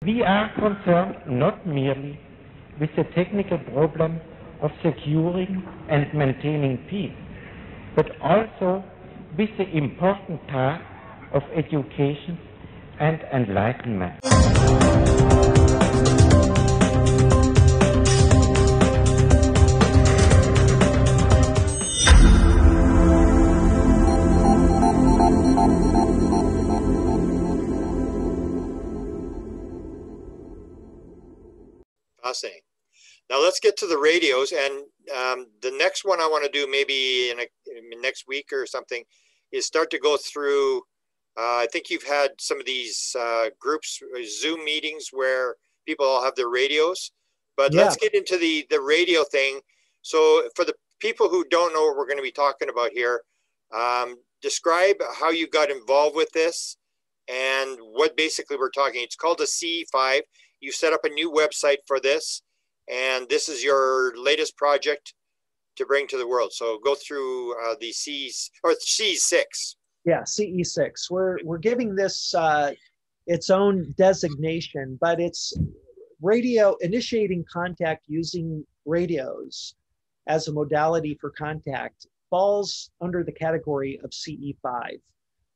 We are concerned not merely with the technical problem of securing and maintaining peace, but also with the important task of education and enlightenment. Fascinating. Now let's get to the radios, and the next one I want to do maybe in next week or something is start to go through. I think you've had some of these groups, Zoom meetings where people all have their radios, but yeah. Let's get into the radio thing. So for the people who don't know what we're going to be talking about here, describe how you got involved with this and what basically we're talking. It's called a CE5. You set up a new website for this, and this is your latest project to bring to the world. So go through the C's, or CE6. Yeah, CE6. We're giving this its own designation, but it's radio initiating contact using radios as a modality for contact falls under the category of CE5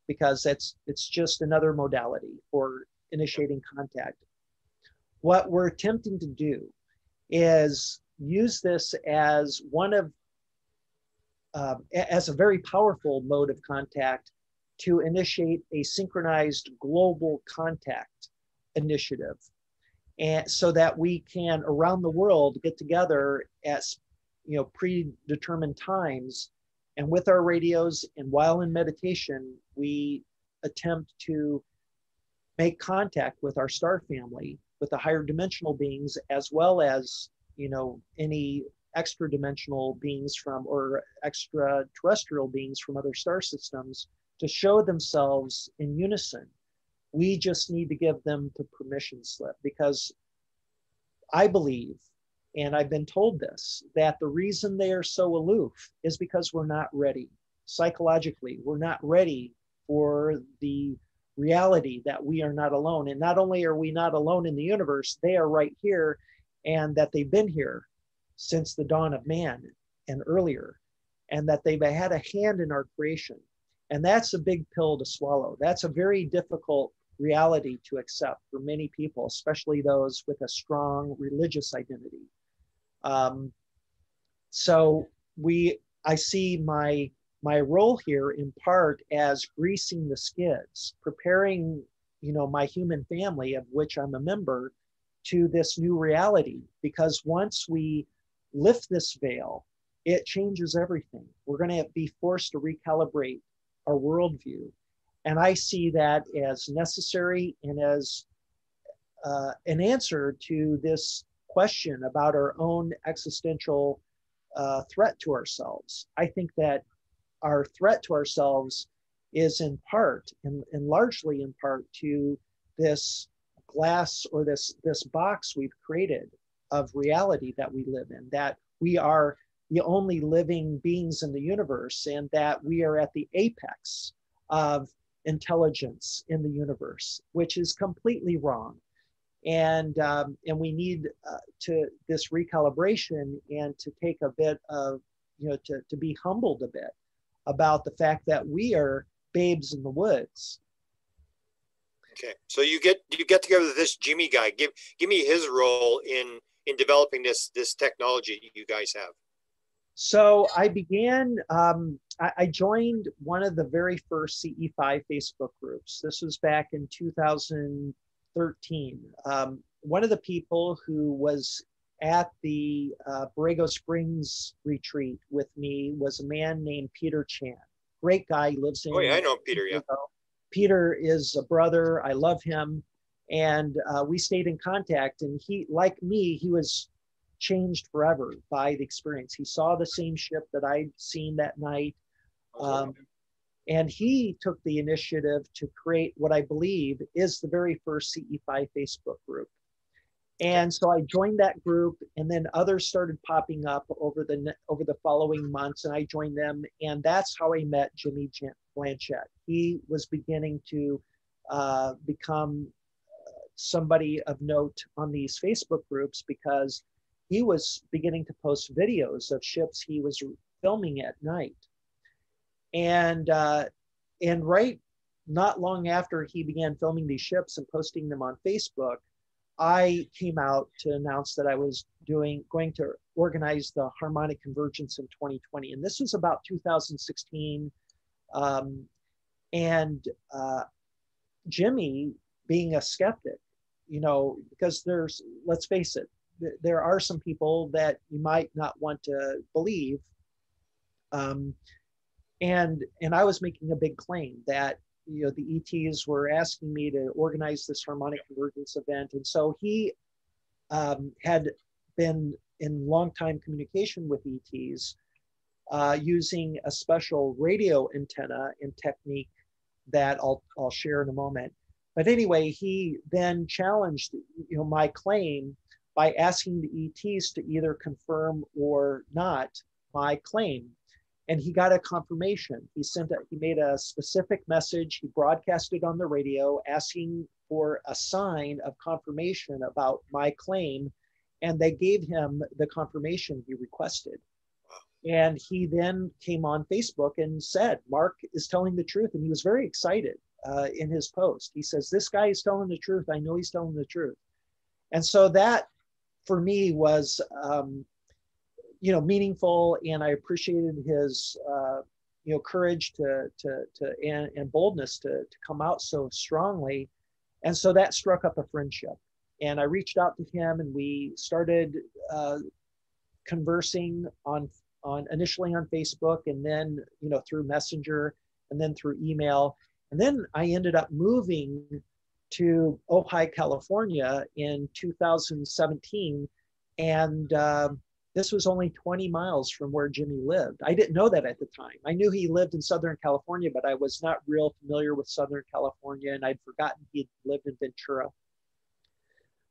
because it's just another modality for initiating contact. What we're attempting to do is use this as one of, as a very powerful mode of contact to initiate a synchronized global contact initiative. And so that we can, around the world, get together at predetermined times, and with our radios, and while in meditation, we attempt to make contact with our star family, with the higher dimensional beings, as well as, any extra dimensional beings from, or extraterrestrial beings from other star systems, to show themselves in unison. We just need to give them the permission slip, because I believe, and I've been told this, that the reason they are so aloof is because we're not ready. Psychologically, we're not ready for the reality that we are not alone. And not only are we not alone in the universe, they are right here, and that they've been here since the dawn of man and earlier, and that they've had a hand in our creation. And that's a big pill to swallow. That's a very difficult reality to accept for many people, especially those with a strong religious identity. So I see my role here in part as greasing the skids, preparing, my human family, of which I'm a member, to this new reality. Because once we lift this veil, it changes everything. We're going to be forced to recalibrate our worldview. And I see that as necessary and as an answer to this question about our own existential threat to ourselves. I think that our threat to ourselves is in part, and largely in part, to this glass, or this box we've created of reality that we live in, that we are the only living beings in the universe, and that we are at the apex of intelligence in the universe, which is completely wrong. And we need to this recalibration, and to take a bit of, to be humbled a bit about the fact that we are babes in the woods. Okay, so you get together with this Jimmy guy. Give me his role in developing this technology you guys have. So I began. I joined one of the very first CE5 Facebook groups. This was back in 2013. One of the people who was at the Borrego Springs retreat with me was a man named Peter Chan. Great guy. He lives in. Oh yeah, I know Peter. Yeah. Peter is a brother. I love him, and we stayed in contact. And he, like me, he was changed forever by the experience. He saw the same ship that I'd seen that night, and he took the initiative to create what I believe is the very first CE5 Facebook group. And so I joined that group, and then others started popping up over the following months, and I joined them. And that's how I met Jimmy Blanchette. He was beginning to become somebody of note on these Facebook groups because he was beginning to post videos of ships he was filming at night. And right not long after he began filming these ships and posting them on Facebook, I came out to announce that I was going to organize the Harmonic Convergence in 2020. And this was about 2016. Jimmy, being a skeptic, because let's face it, there are some people that you might not want to believe. And I was making a big claim that the ETs were asking me to organize this harmonic convergence event. And so he had been in long time communication with ETs using a special radio antenna and technique that I'll share in a moment. But anyway, he then challenged my claim by asking the ETs to either confirm or not my claim. And he got a confirmation. He made a specific message. He broadcasted on the radio asking for a sign of confirmation about my claim. And they gave him the confirmation he requested. And he then came on Facebook and said, Mark is telling the truth. And he was very excited in his post. He says, this guy is telling the truth. I know he's telling the truth. And so that for me was, meaningful, and I appreciated his, courage and boldness to come out so strongly. And so that struck up a friendship. And I reached out to him, and we started conversing initially on Facebook, and then through Messenger, and then through email. And then I ended up moving to Ojai, California in 2017, and this was only 20 miles from where Jimmy lived. I didn't know that at the time. I knew he lived in Southern California, but I was not real familiar with Southern California, and I'd forgotten he lived in Ventura.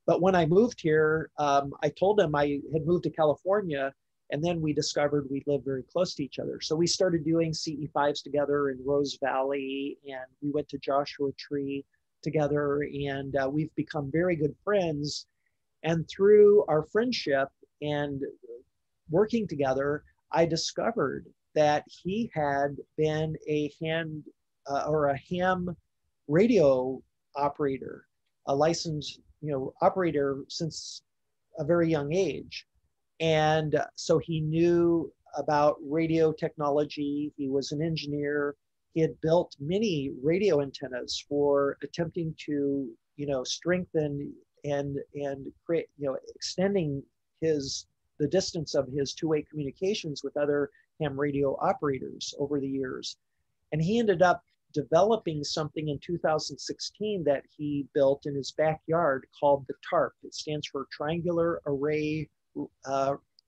But when I moved here, I told him I had moved to California, and then we discovered we lived very close to each other. So we started doing CE5s together in Rose Valley, and we went to Joshua Tree together, and we've become very good friends. And through our friendship and working together, I discovered that he had been a ham radio operator, a licensed operator since a very young age. And so he knew about radio technology. He was an engineer. He had built many radio antennas for attempting to, strengthen and create, extending the distance of his two-way communications with other ham radio operators over the years. And he ended up developing something in 2016 that he built in his backyard called the TARP. It stands for Triangular Array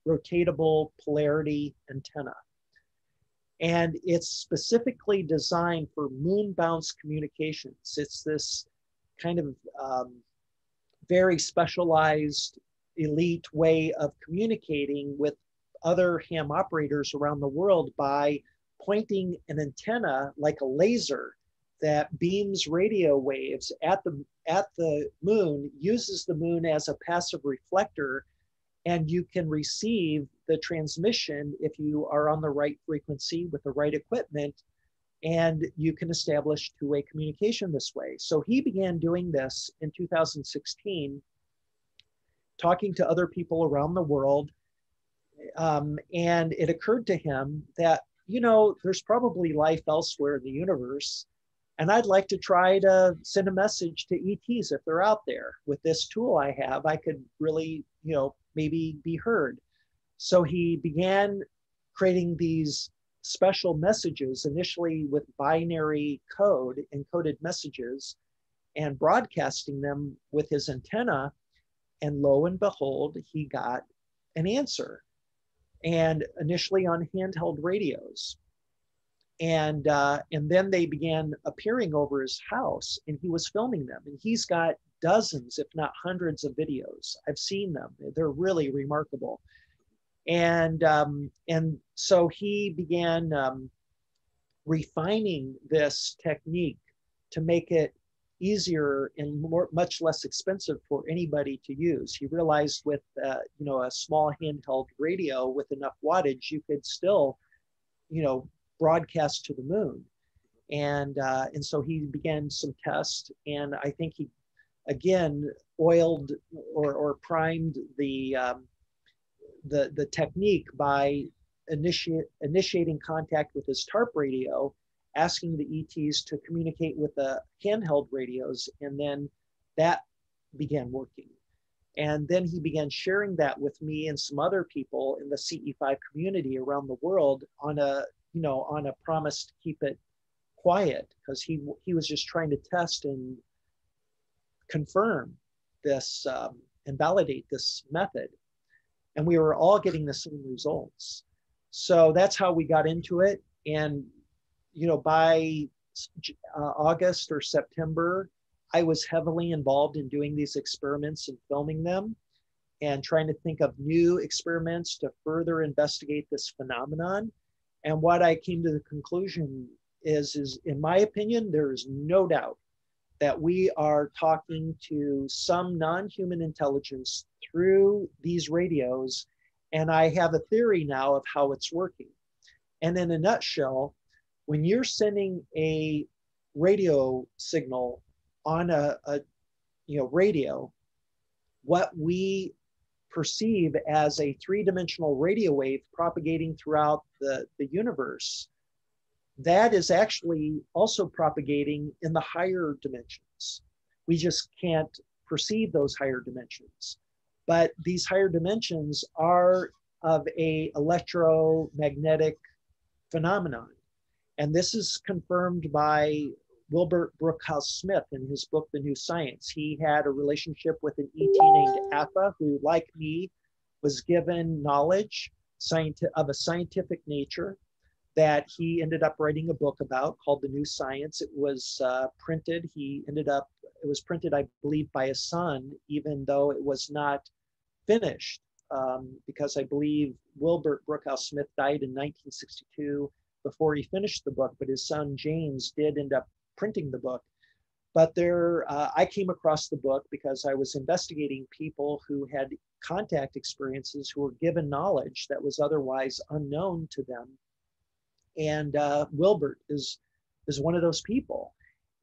Rotatable Polarity Antenna. And it's specifically designed for moon bounce communications. It's this kind of very specialized elite way of communicating with other ham operators around the world by pointing an antenna like a laser that beams radio waves at the moon, uses the moon as a passive reflector, and you can receive the transmission if you are on the right frequency with the right equipment, and you can establish two-way communication this way. So he began doing this in 2016, talking to other people around the world. And it occurred to him that, there's probably life elsewhere in the universe. And I'd like to try to send a message to ETs if they're out there. With this tool I have, I could really, maybe be heard. So he began creating these special messages, initially with binary code, encoded messages, and broadcasting them with his antenna. And lo and behold, he got an answer. And initially on handheld radios. And then they began appearing over his house, and he was filming them. And he's got dozens, if not hundreds of videos. I've seen them. They're really remarkable. And so he began refining this technique to make it easier and much less expensive for anybody to use. He realized with a small handheld radio with enough wattage, you could still broadcast to the moon. And so he began some tests, and I think he again oiled or primed the technique by initiating contact with his TARP radio, asking the ETs to communicate with the handheld radios, and then that began working. And then he began sharing that with me and some other people in the CE5 community around the world on a promise to keep it quiet, because he was just trying to test and confirm this and validate this method. And we were all getting the same results. So that's how we got into it. And by August or September, I was heavily involved in doing these experiments and filming them and trying to think of new experiments to further investigate this phenomenon. And what I came to the conclusion is in my opinion, there is no doubt that we are talking to some non-human intelligence through these radios. And I have a theory now of how it's working. And in a nutshell, when you're sending a radio signal on a radio, what we perceive as a three-dimensional radio wave propagating throughout the universe, that is actually also propagating in the higher dimensions. We just can't perceive those higher dimensions. But these higher dimensions are of a electromagnetic phenomenon. And this is confirmed by Wilbert Brookhouse Smith in his book, The New Science. He had a relationship with an ET named Appa, who, like me, was given knowledge of a scientific nature that he ended up writing a book about called The New Science. It was printed. It was printed, I believe, by his son, even though it was not finished, because I believe Wilbert Brookhouse Smith died in 1962 before he finished the book, but his son James did end up printing the book. But I came across the book because I was investigating people who had contact experiences who were given knowledge that was otherwise unknown to them. And Wilbert is one of those people.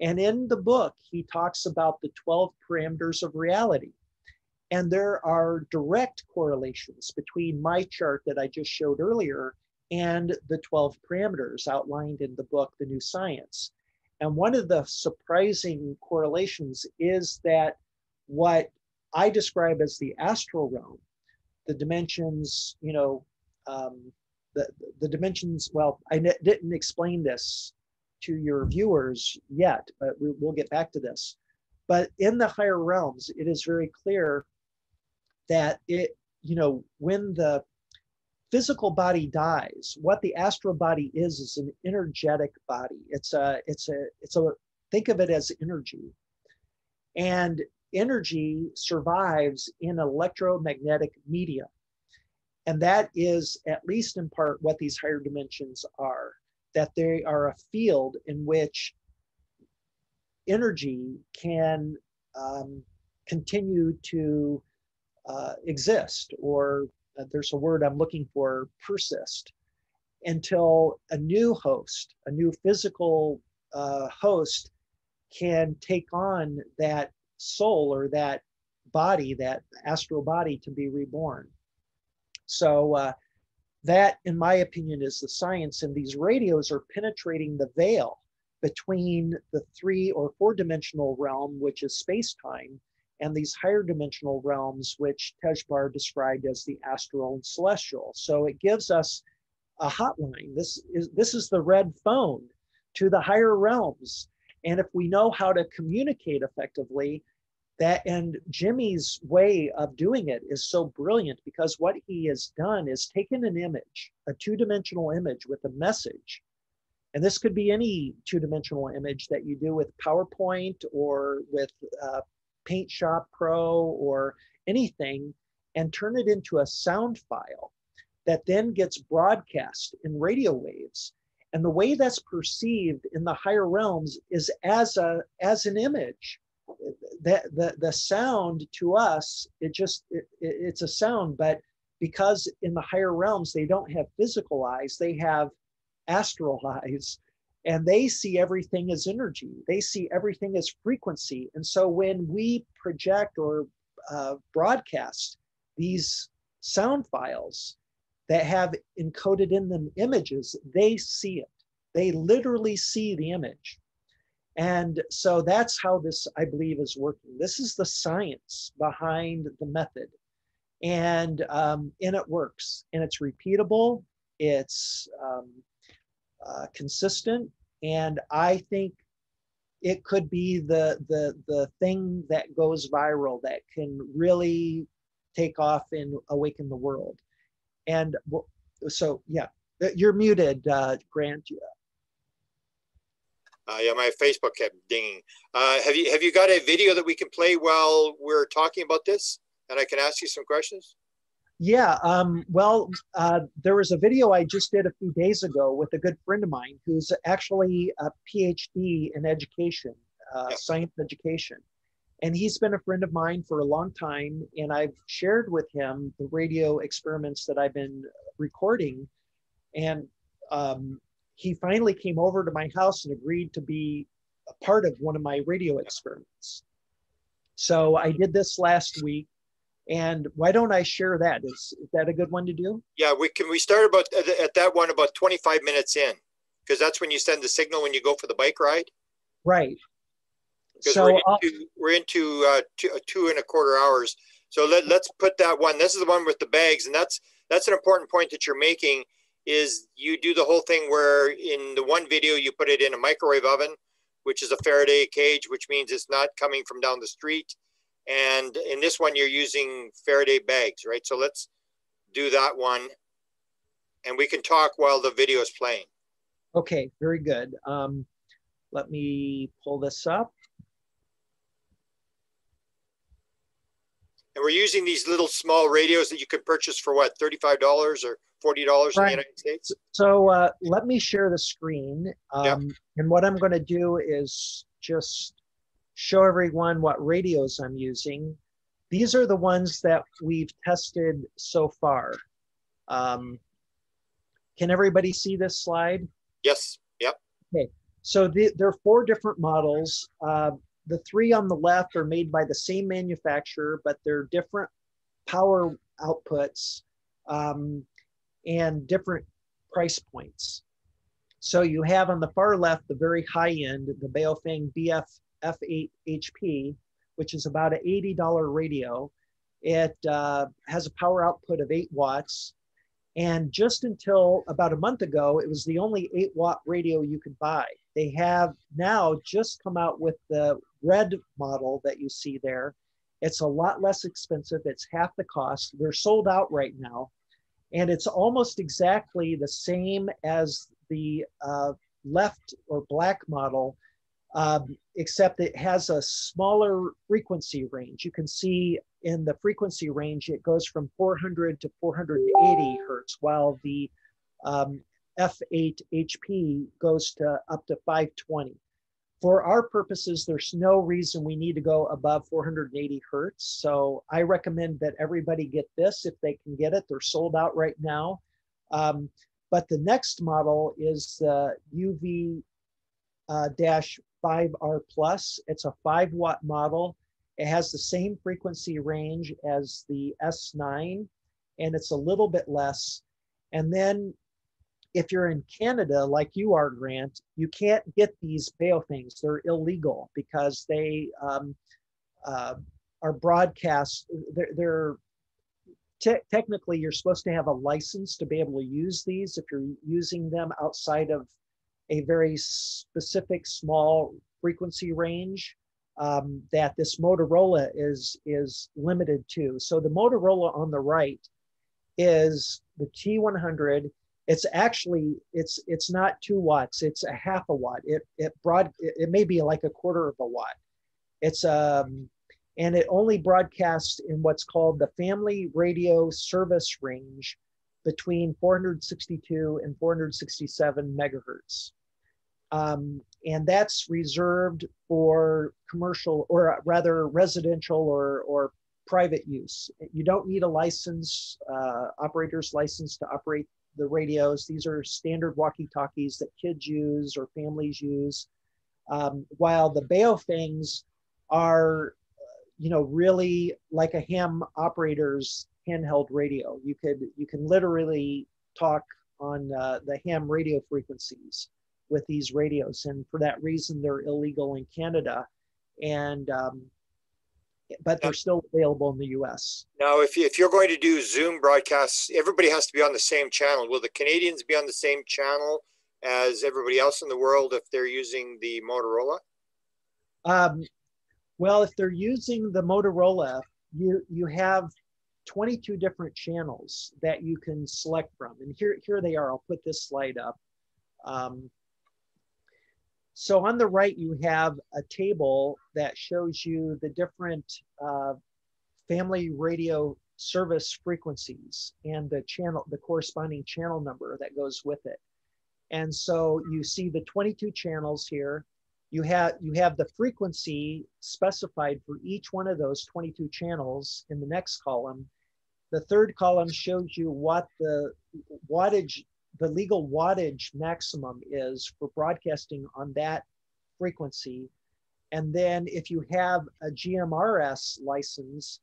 And in the book, he talks about the 12 parameters of reality. And there are direct correlations between my chart that I just showed earlier and the 12 parameters outlined in the book, The New Science. And one of the surprising correlations is that what I describe as the astral realm, the dimensions, the dimensions, well, I didn't explain this to your viewers yet, but we'll get back to this. But in the higher realms, it is very clear that when the physical body dies, what the astral body is an energetic body. Think of it as energy. And energy survives in electromagnetic media. And that is, at least in part, what these higher dimensions are, that they are a field in which energy can continue to exist, or there's a word I'm looking for, persist, until a new host, a new physical host can take on that soul or that body, that astral body, to be reborn. So that, in my opinion, is the science. And these radios are penetrating the veil between the 3 or 4-dimensional realm, which is space-time, and these higher dimensional realms, which Tejbar described as the astral and celestial. So it gives us a hotline. This is the red phone to the higher realms. And if we know how to communicate effectively, and Jimmy's way of doing it is so brilliant, because what he has done is taken an image, a 2-dimensional image with a message. And this could be any 2-dimensional image that you do with PowerPoint or with Paint Shop Pro or anything, and turn it into a sound file that then gets broadcast in radio waves. And the way that's perceived in the higher realms is as an image. The sound to us, it's a sound, but because in the higher realms they don't have physical eyes, they have astral eyes, and they see everything as energy. They see everything as frequency. And so when we project or broadcast these sound files that have encoded in them images, they see it. They literally see the image. And so that's how this, I believe, is working. This is the science behind the method. And it works. And it's repeatable. It's consistent. And I think it could be the thing that goes viral that can really take off and awaken the world. And so, yeah, you're muted, Grant. Yeah, my Facebook kept dinging. Have you got a video that we can play while we're talking about this, and I can ask you some questions? Yeah. There was a video I just did a few days ago with a good friend of mine who's actually a PhD in education, science education, and he's been a friend of mine for a long time. And I've shared with him the radio experiments that I've been recording, and he finally came over to my house and agreed to be a part of one of my radio experiments. So I did this last week, and why don't I share that? Is that a good one to do? Yeah, we start about at that one about 25 minutes in, because that's when you send the signal when you go for the bike ride. Right. Because so we're into 2.25 hours. So let's put that one. This is the one with the bags, and that's an important point that you're making. Is you do the whole thing where in the one video you put it in a microwave oven, which is a Faraday cage, which means it's not coming from down the street. And in this one, you're using Faraday bags, right? So let's do that one, and we can talk while the video is playing. Okay, very good. Let me pull this up. And we're using these little small radios that you could purchase for what, $35 or $40 in the United States? So let me share the screen. Yep. And what I'm going to do is just show everyone what radios I'm using. These are the ones that we've tested so far. Can everybody see this slide? Yes. Yep. Okay. So there are 4 different models. The 3 on the left are made by the same manufacturer, but they're different power outputs and different price points. So you have on the far left, the very high end, the Baofeng BF F8 HP, which is about an $80 radio. It has a power output of 8 watts. And just until about a month ago, it was the only 8-watt radio you could buy. They have now just come out with the red model that you see there. It's a lot less expensive. It's half the cost. They're sold out right now. And it's almost exactly the same as the left or black model, except it has a smaller frequency range. You can see in the frequency range, it goes from 400 to 480 hertz, while the F8 HP goes to up to 520. For our purposes, there's no reason we need to go above 480 hertz. So I recommend that everybody get this if they can get it. They're sold out right now. But the next model is the UV-5R Plus. It's a 5-watt model. It has the same frequency range as the S9, and it's a little bit less. And then if you're in Canada, like you are, Grant, you can't get these Baofengs. They're illegal because they are broadcast. Technically, you're supposed to have a license to be able to use these if you're using them outside of a very specific small frequency range that this Motorola is limited to. So the Motorola on the right is the T100. It's actually, it's not 2 watts, it's a half a watt. It may be like a quarter of a watt. It's and it only broadcasts in what's called the family radio service range between 462 and 467 megahertz. And that's reserved for commercial, or rather residential or private use. You don't need a license, operator's license to operate the radios. These are standard walkie-talkies that kids use or families use. While the Baofangs are, really like a ham operator's handheld radio. You can literally talk on the ham radio frequencies with these radios, and for that reason, they're illegal in Canada, and but they're still available in the U.S. Now, if you're going to do Zoom broadcasts, everybody has to be on the same channel. Will the Canadians be on the same channel as everybody else in the world if they're using the Motorola? Well, if they're using the Motorola, you have 22 different channels that you can select from. And here they are. I'll put this slide up. So on the right, you have a table that shows you the different family radio service frequencies and the corresponding channel number that goes with it. And so you see the 22 channels here. You have the frequency specified for each one of those 22 channels in the next column. The third column shows you what the legal wattage maximum is for broadcasting on that frequency. And then if you have a GMRS license,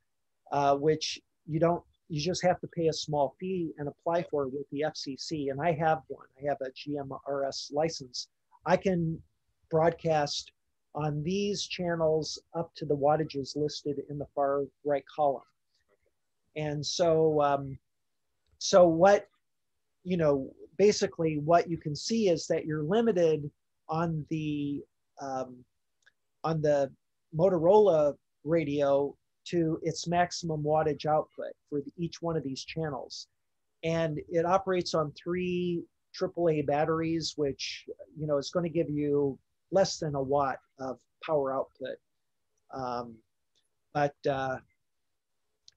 which you just have to pay a small fee and apply for with the FCC. And I have one. I have a GMRS license. I can broadcast on these channels up to the wattages listed in the far right column. And so, basically what you can see is that you're limited on the Motorola radio to its maximum wattage output for each one of these channels. And it operates on 3 AAA batteries, which, is going to give you less than a watt of power output.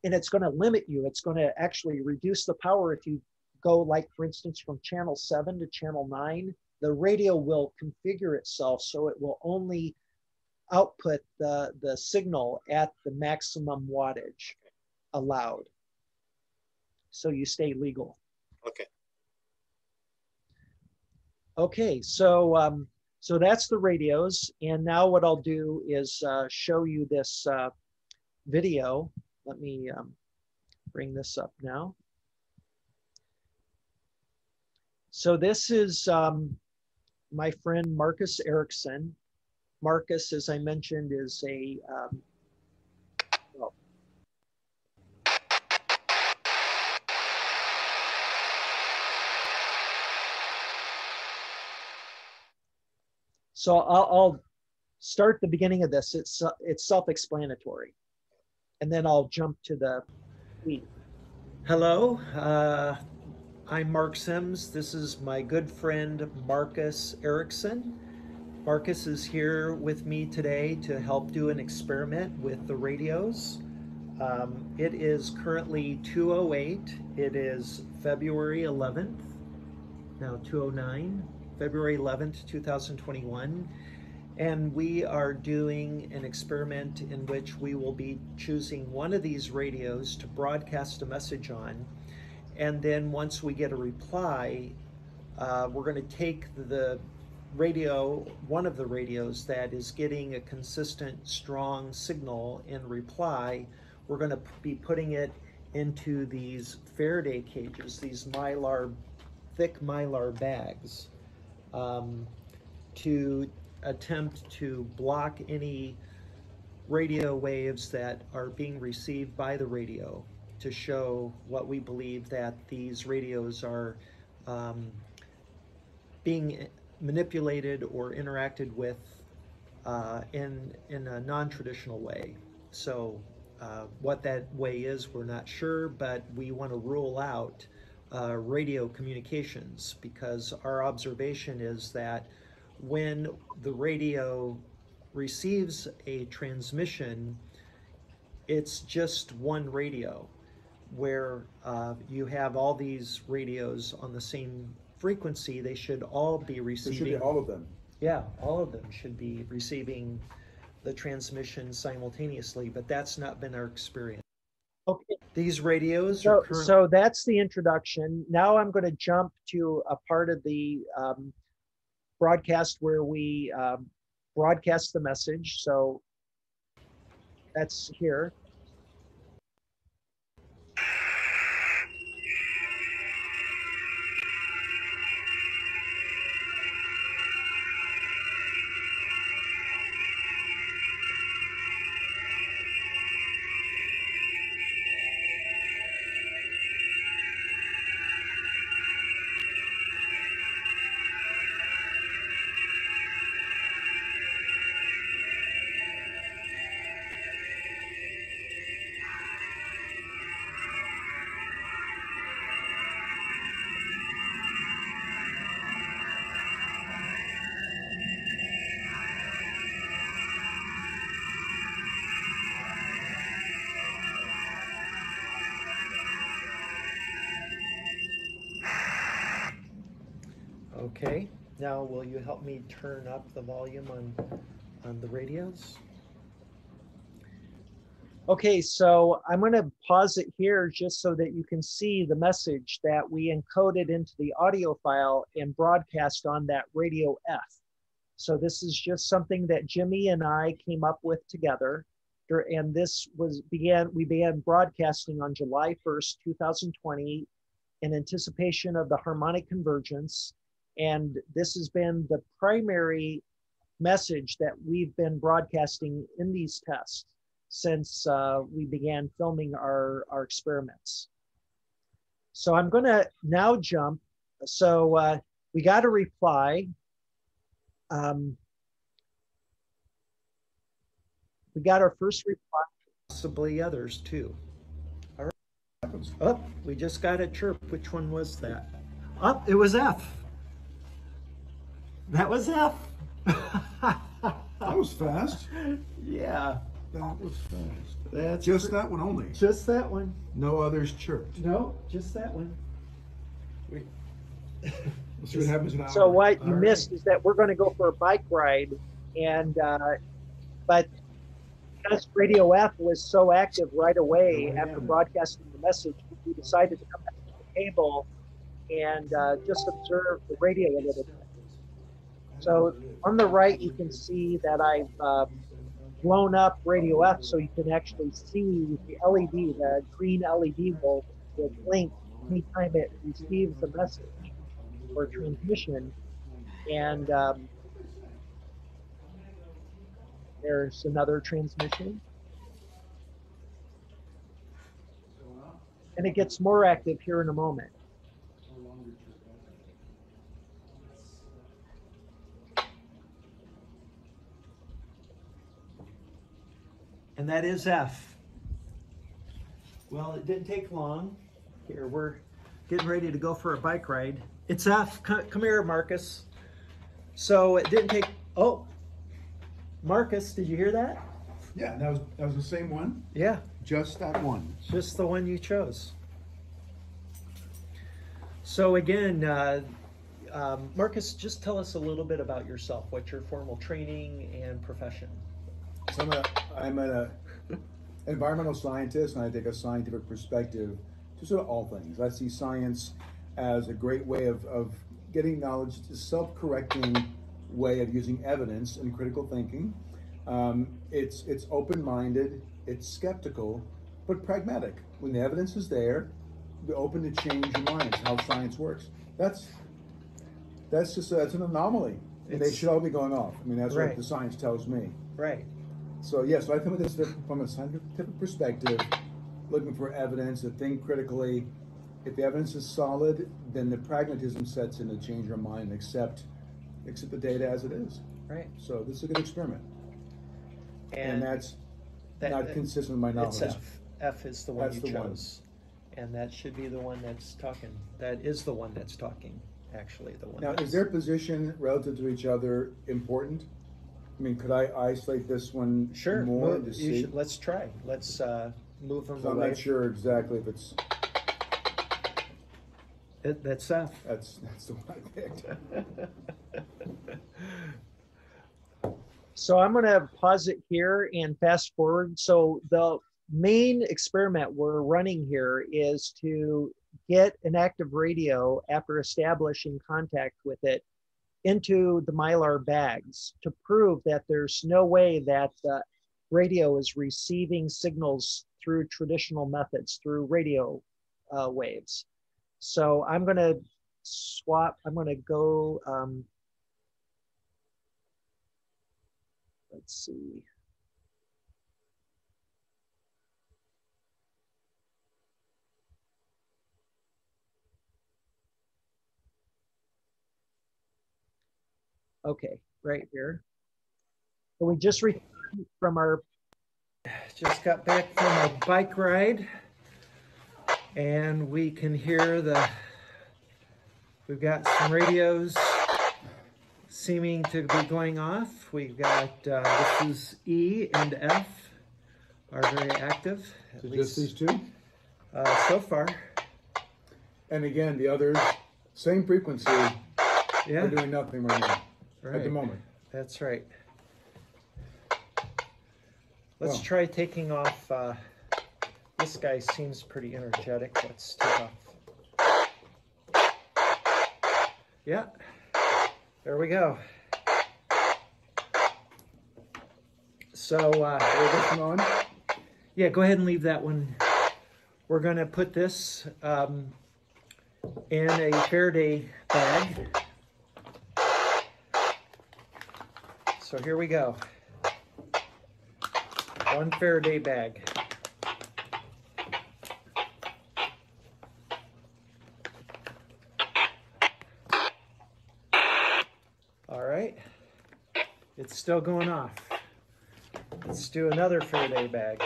And it's going to limit you. It's going to actually reduce the power if you go, like, for instance, from channel 7 to channel 9. The radio will configure itself so it will only output the signal at the maximum wattage allowed. So you stay legal. Okay. Okay, so so that's the radios. And now what I'll do is show you this video. Let me bring this up now. So this is my friend Marcus Erickson. Marcus, as I mentioned, is a so I'll start the beginning of this. It's self-explanatory, and then I'll jump to the tweet. Hello, I'm Mark Sims. This is my good friend Marcus Erickson. Marcus is here with me today to help do an experiment with the radios. It is currently 2:08. It is February 11th, now 2:09, February 11th, 2021. And we are doing an experiment in which we will be choosing one of these radios to broadcast a message on. And then once we get a reply, we're going to take the radio, one of the radios that is getting a consistent, strong signal in reply. We're going to be putting it into these Faraday cages, these thick mylar bags, to attempt to block any radio waves that are being received by the radio, to show what we believe that these radios are being manipulated or interacted with in a non-traditional way. So what that way is, we're not sure, but we want to rule out radio communications, because our observation is that when the radio receives a transmission, it's just one radio. where you have all these radios on the same frequency. They should all be There receiving. should be all of them. Yeah, all of them should be receiving the transmission simultaneously, but that's not been our experience. Okay. These radios are so that's the introduction. Now I'm going to jump to a part of the broadcast where we broadcast the message. So that's here. Okay, now will you help me turn up the volume on the radios? Okay, so I'm going to pause it here just so that you can see the message that we encoded into the audio file and broadcast on that radio F. So this is just something that Jimmy and I came up with together. And this we began broadcasting on July 1st, 2020 in anticipation of the harmonic convergence. And this has been the primary message that we've been broadcasting in these tests since we began filming our experiments. So I'm going to now jump. So we got a reply. We got our first reply, possibly others too. All right. Oh, we just got a chirp. Which one was that? Oh, it was F. That was F. That was fast. Yeah. That was fast. That's just that one only. Just that one. No others chirped. No, just that one. Let's see what happens in an hour. So what you missed is that we're going to go for a bike ride, and but because Radio F was so active right away after broadcasting the message, we decided to come back to the table and just observe the radio a little bit. So on the right, you can see that I've blown up Radio F so you can actually see the LED, the green LED will blink anytime it receives a message or transmission. And there's another transmission. And it gets more active here in a moment. And that is F. Well, it didn't take long. Here, we're getting ready to go for a bike ride. It's F. Come here, Marcus. So it didn't take, oh, Marcus, did you hear that? Yeah, that was the same one? Yeah. Just that one. Just the one you chose. So again, Marcus, just tell us a little bit about yourself. What's your formal training and profession? So I'm an environmental scientist, and I take a scientific perspective to sort of all things. I see science as a great way of getting knowledge, a self-correcting way of using evidence and critical thinking. It's open-minded, it's skeptical, but pragmatic. When the evidence is there, be open to change your minds, how science works. That's an anomaly. And they should all be going off. I mean, that's what the science tells me. Right. So yes, I come at this from a scientific perspective, looking for evidence, to think critically. If the evidence is solid, then the pragmatism sets in to change your mind and accept the data as it is. Right. So this is a good experiment. And that's not consistent with my knowledge. It's F. F is the one you chose. And that should be the one that's talking. That is the one that's talking, actually. The one. Now, is their position relative to each other important? I mean, could I isolate this one more to see? Let's try. Let's move them So I'm away. not sure exactly if it's, That's F. that's the one I picked. So I'm going to pause it here and fast forward. So the main experiment we're running here is to get an active radio after establishing contact with it into the Mylar bags to prove that there's no way that the radio is receiving signals through traditional methods, through radio waves. So I'm going to swap, I'm going to go, let's see. Okay, right here. So we just returned from our Just got back from a bike ride, and we can hear we've got some radios seeming to be going off. We've got, this is E and F are very active. So just these two? So far. And again, the others, same frequency, Yeah, are doing nothing right now, at the right. moment. That's right. Let's Well. try taking off. This guy seems pretty energetic. Let's take off. Yeah, there we go. So, This one on? yeah, go ahead and leave that one. We're going to put this in a Faraday bag. So here we go. One Faraday bag. All right. It's still going off. Let's do another Faraday bag.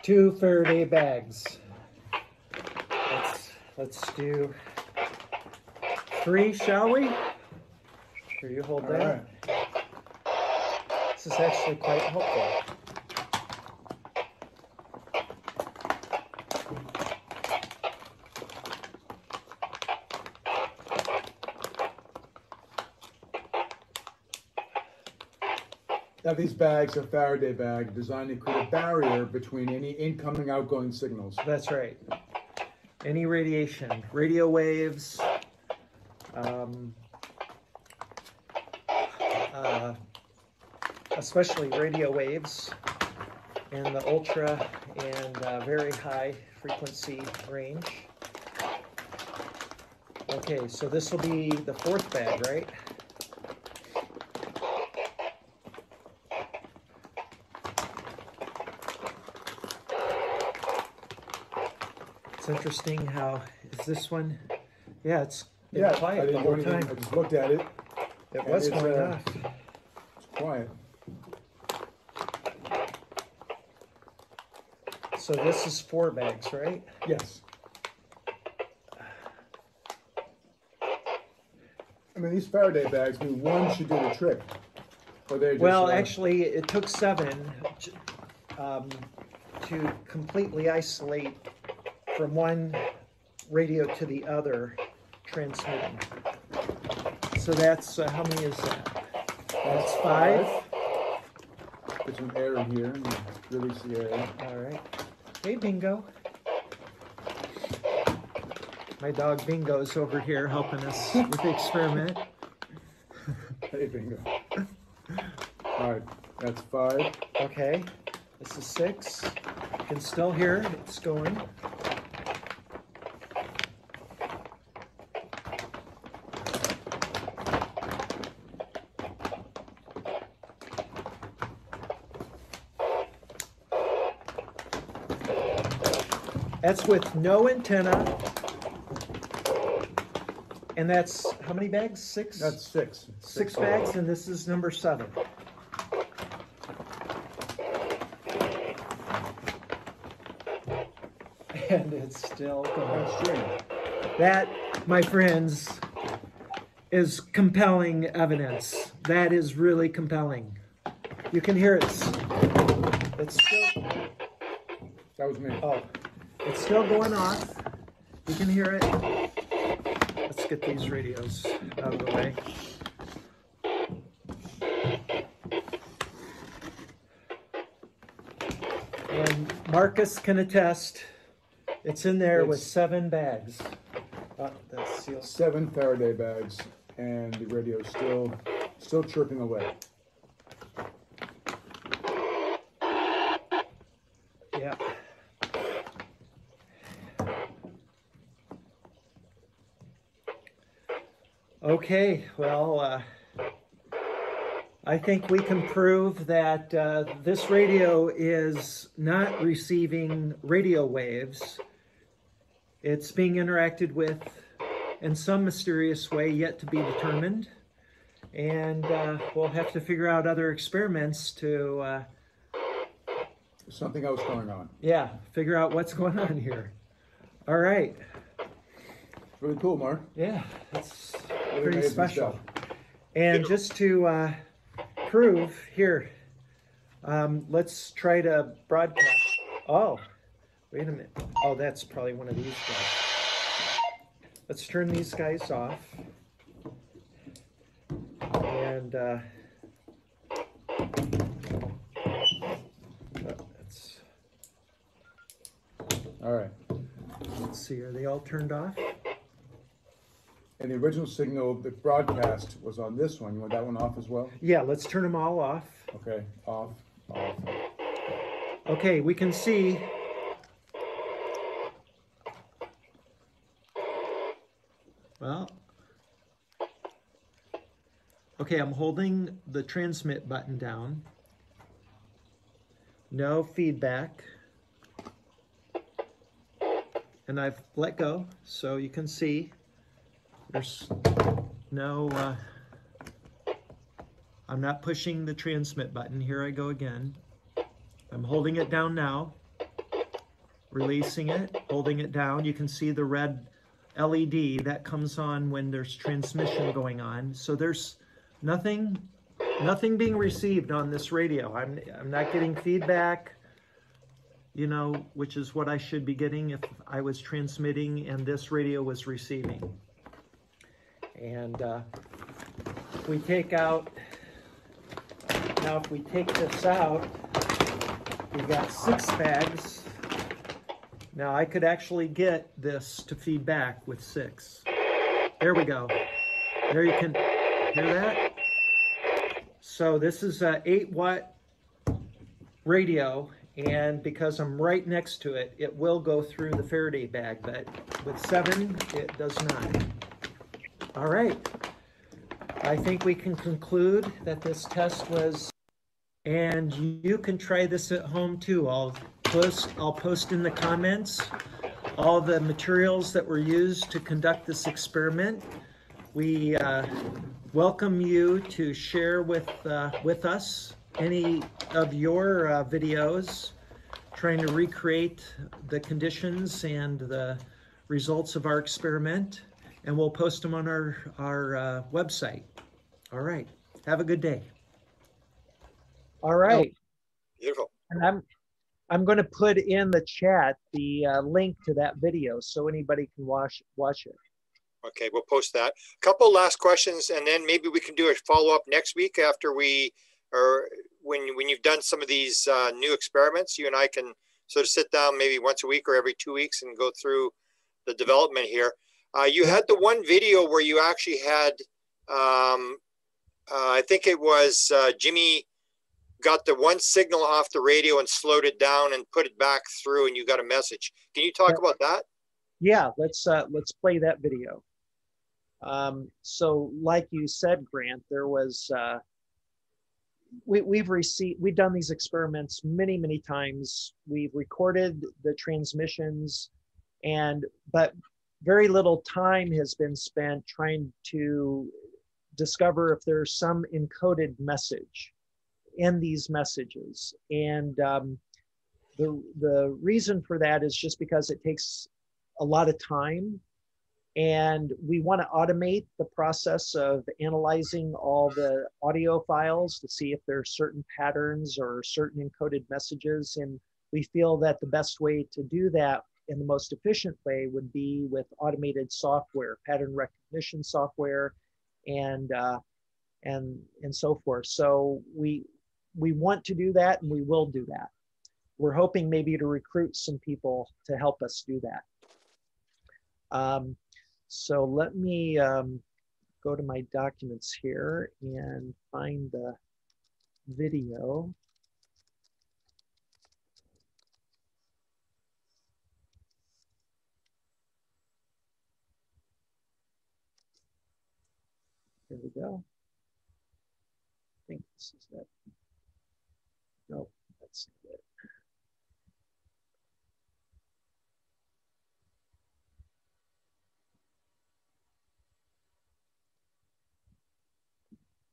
Two Faraday bags. Let's do 3, shall we? Sure, you hold All that. right. This is actually quite helpful. Now these bags are Faraday bags designed to create a barrier between any incoming, outgoing signals. That's right. Any radiation, radio waves, especially radio waves in the ultra and very high frequency range. Okay, so this will be the 4th bag, right? It's interesting how, is this one, yeah, it's been Yeah, I quiet the didn't do whole anything. time. I just looked at it. It and was it's, going off. It's quiet. So this is 4 bags, right? Yes. I mean, these Faraday bags, I mean, one should do the trick. Or they just, Well, actually, it took 7 to completely isolate from one radio to the other transmitting. So that's, how many is that? That's 5. Put some air in here and release the air. All right. Hey, Bingo. My dog Bingo's over here helping us with the experiment. Hey, bingo. All right, that's 5. Okay, this is 6. You can still hear it. It's going. That's with no antenna. And that's how many bags? 6? That's 6. 6 bags, and this is number 7. And it's still going. That's strange. That, my friends, is compelling evidence. That is really compelling. You can hear it's still. That was me. Oh, it's still going off. You can hear it. Let's get these radios out of the way. And Marcus can attest, it's in there with 7 bags. That's sealed. 7 Faraday bags, and the radio's still chirping away. Yeah. Okay, well, I think we can prove that this radio is not receiving radio waves. It's being interacted with in some mysterious way yet to be determined. And we'll have to figure out other experiments to... Something else going on. Yeah, figure out what's going on here. All right. Really cool, Mark. Yeah, that's Really pretty amazing special. stuff. And just to prove here, let's try to broadcast. Oh, wait a minute. Oh, that's probably one of these guys. Let's turn these guys off. And that's, All right. let's see, are they all turned off? And the original signal, the broadcast was on this one. You want that one off as well? Yeah, let's turn them all off. Okay, off, off. Okay, we can see. Well, okay, I'm holding the transmit button down. No feedback. And I've let go, so you can see there's no, I'm not pushing the transmit button. Here I go again. I'm holding it down now, releasing it, holding it down. You can see the red LED that comes on when there's transmission going on. So there's nothing being received on this radio. I'm not getting feedback, you know, which is what I should be getting if I was transmitting and this radio was receiving. And if we take out, now if we take this out, we've got 6 bags. Now I could actually get this to feed back with 6. There we go. There you can hear that. So this is a 8-watt radio, and because I'm right next to it, it will go through the Faraday bag, but with 7, it does not. All right. I think we can conclude that this test was, and you can try this at home too. I'll post in the comments all the materials that were used to conduct this experiment. We welcome you to share with us any of your videos trying to recreate the conditions and the results of our experiment, and we'll post them on our website. All right. Have a good day. All right. Beautiful. And I'm going to put in the chat the link to that video so anybody can watch it. Okay, we'll post that. Couple last questions, and then maybe we can do a follow-up next week after when you've done some of these new experiments. You and I can sort of sit down maybe once a week or every 2 weeks and go through the development here. You had the one video where you actually had, I think it was Jimmy got the one signal off the radio and slowed it down and put it back through, and you got a message. Can you talk about that? Yeah, let's play that video. So like you said, Grant, there was, we've done these experiments many times. We've recorded the transmissions, but very little time has been spent trying to discover if there's some encoded message in these messages. And the reason for that is just because it takes a lot of time And we want to automate the process of analyzing all the audio files to see if there are certain patterns or certain encoded messages. And we feel that the best way to do that in the most efficient way would be with automated software, pattern recognition software, and so forth. So we want to do that, and we will do that. We're hoping maybe to recruit some people to help us do that. So let me go to my documents here and find the video. Here we go. I think this is it. Nope, that's not it.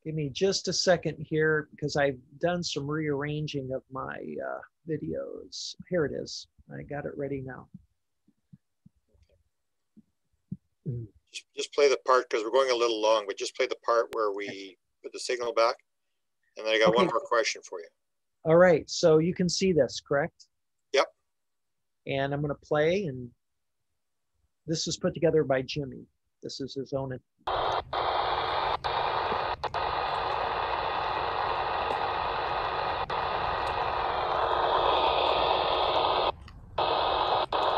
Give me just a second here because I've done some rearranging of my videos. Here it is. I got it ready now. Just play the part because we're going a little long, but just play the part where we put the signal back. And then I got one more question for you. All right. So you can see this, correct? Yep. And I'm going to play. And this is put together by Jimmy. This is his own.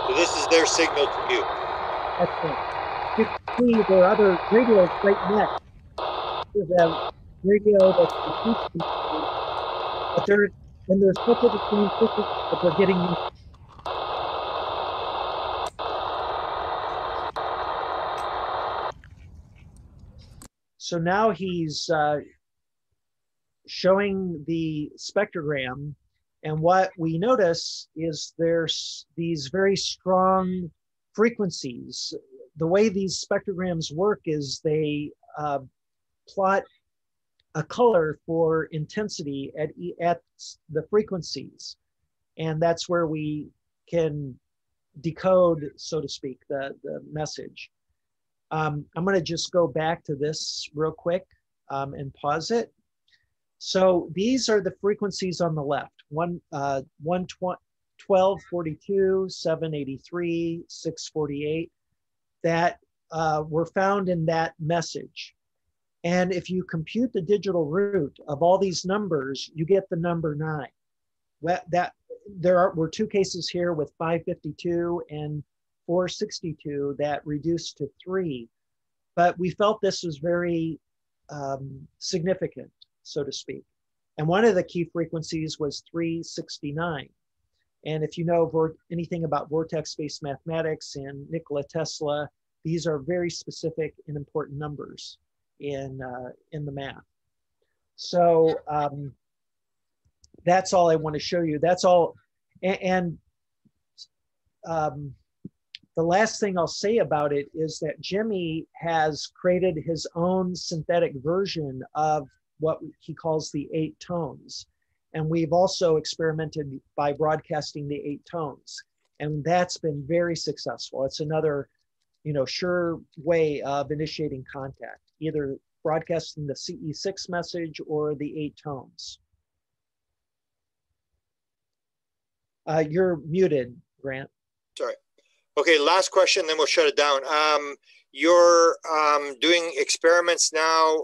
So this is their signal to you. Excellent. You can see there are other radios right next. There's a radio that's but they're stuck with the same system, but they're getting. So now he's showing the spectrogram, and what we notice is there's these very strong frequencies. The way these spectrograms work is they plot a color for intensity at the frequencies, and that's where we can decode, so to speak, the message. I'm going to just go back to this real quick and pause it. So these are the frequencies on the left: 1242, 783, 648, that were found in that message. And if you compute the digital root of all these numbers, you get the number 9. There were 2 cases here with 552 and 462 that reduced to 3, but we felt this was very significant, so to speak. And one of the key frequencies was 369. And if you know anything about vortex-based mathematics and Nikola Tesla, these are very specific and important numbers in the math. So that's all I want to show you. That's all. And the last thing I'll say about it is that Jimmy has created his own synthetic version of what he calls the 8 tones. And we've also experimented by broadcasting the 8 tones. And that's been very successful. It's another, sure way of initiating contact, either broadcasting the CE6 message or the 8 tones. You're muted, Grant. Sorry. Okay, last question, then we'll shut it down. You're doing experiments now,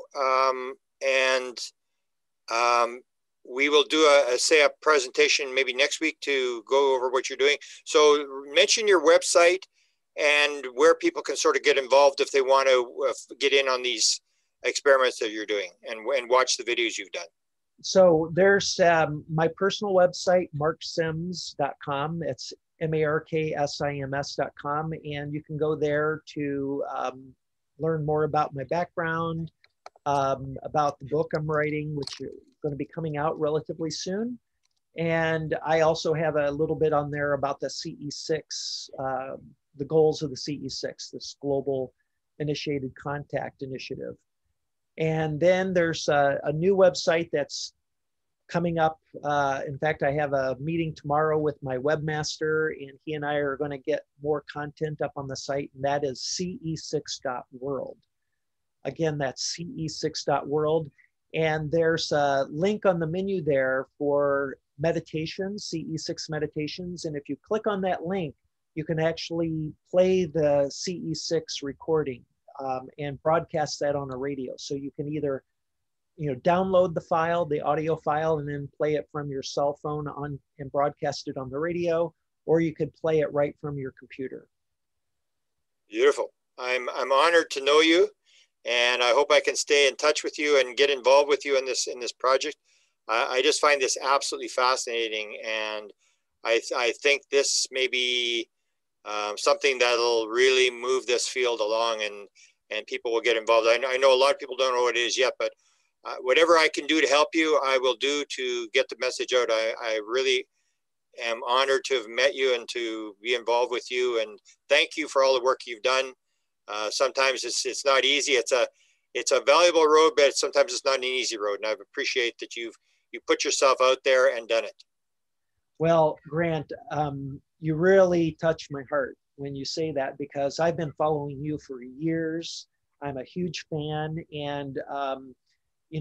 and we will do a presentation maybe next week to go over what you're doing. So mention your website and where people can sort of get involved if they want to get in on these experiments that you're doing and watch the videos you've done. So there's my personal website, marksims.com. It's marksims.com, and you can go there to learn more about my background, about the book I'm writing, which is going to be coming out relatively soon. And I also have a little bit on there about the CE6, the goals of the CE6, this Global Initiated Contact Initiative. And then there's a new website that's coming up. In fact, I have a meeting tomorrow with my webmaster, and he and I are going to get more content up on the site, and that is ce6.world. Again, that's ce6.world. And there's a link on the menu there for meditations, CE6 meditations. And if you click on that link, you can actually play the CE6 recording and broadcast that on a radio. So you can either download the file, the audio file, and then play it from your cell phone on and broadcast it on the radio, or you could play it right from your computer. Beautiful. I'm honored to know you, and I hope I can stay in touch with you and get involved with you in this project. I just find this absolutely fascinating, and I think this may be something that'll really move this field along, and people will get involved. I know a lot of people don't know what it is yet, but whatever I can do to help you, I will do to get the message out. I really am honored to have met you and to be involved with you, and thank you for all the work you've done. Sometimes it's not easy. It's a valuable road, but sometimes it's not an easy road, and I appreciate that you put yourself out there and done it. Well, Grant, you really touch my heart when you say that, because I've been following you for years. I'm a huge fan, and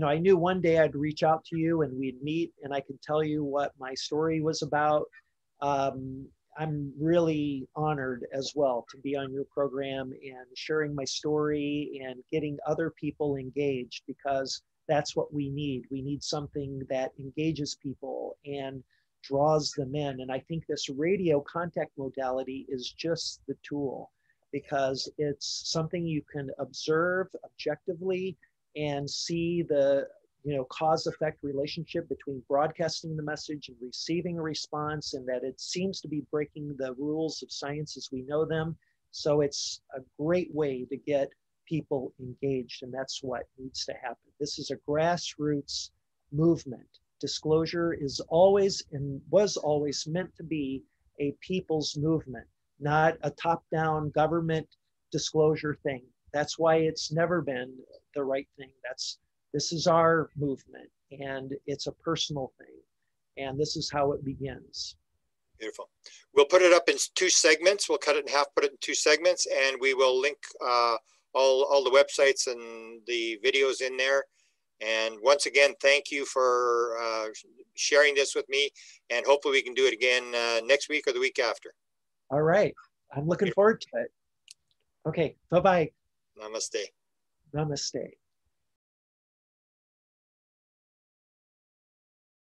I knew one day I'd reach out to you and we'd meet and I could tell you what my story was about. I'm really honored as well to be on your program and sharing my story and getting other people engaged, because that's what we need. We need something that engages people and draws them in. And I think this radio contact modality is just the tool, because it's something you can observe objectively and see the cause-effect relationship between broadcasting the message and receiving a response, and that it seems to be breaking the rules of science as we know them. So it's a great way to get people engaged, and that's what needs to happen. This is a grassroots movement. Disclosure is always and was always meant to be a people's movement, not a top-down government disclosure thing. That's why it's never been the right thing. This is our movement, and it's a personal thing, and this is how it begins. Beautiful. We'll put it up in 2 segments. We'll cut it in half, put it in 2 segments, and we will link all the websites and the videos in there. And once again, thank you for sharing this with me, and hopefully we can do it again next week or the week after. All right. I'm looking forward to it. Okay. Bye-bye. Namaste. Namaste.